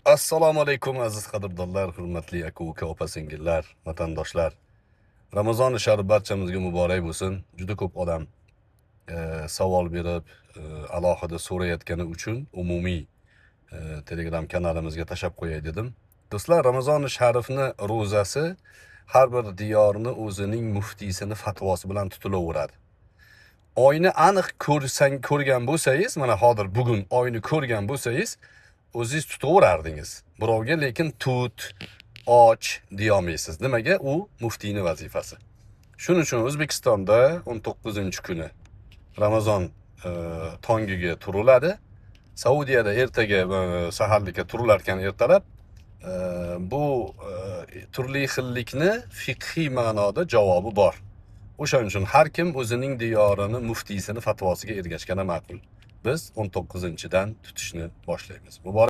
Assalomu alaykum aziz qadrdonlar, hurmatli aka uka, opa singillar, vatandoshlar. Ramazon sharif barchamizga muborak bo'lsin. Juda ko'p odam savol berib, alohida so'rayotgani uchun umumiy Telegram kanalimizga tashab qo'yay dedim. Do'stlar, Ramazon sharifni ro'zasi har bir diyorni o'zining muftiysini fatvosi bilan tutilaveradi. Oyni aniq ko'rgan bo'lsangiz, mana hozir bugun oyni ko'rgan bo'lsangiz, o'zingiz tutaverardingiz. Birovga lekin tut, och deyolmaysiz. Nimaga? U muftiyning vazifasi. Shuning uchun O'zbekistonda 19-kuni Ramazon tongiga turiladi. Saudiyada ertaga saharlikka turilar ekan ertalab. Bu turli xillikni fiqhiy ma'noda javobi bor. O'shaning uchun har kim o'zining diyorini muftiysini fatvosiga ergashgani ma'qul. Biz 19-dan tutishni boshlaymiz. Muborak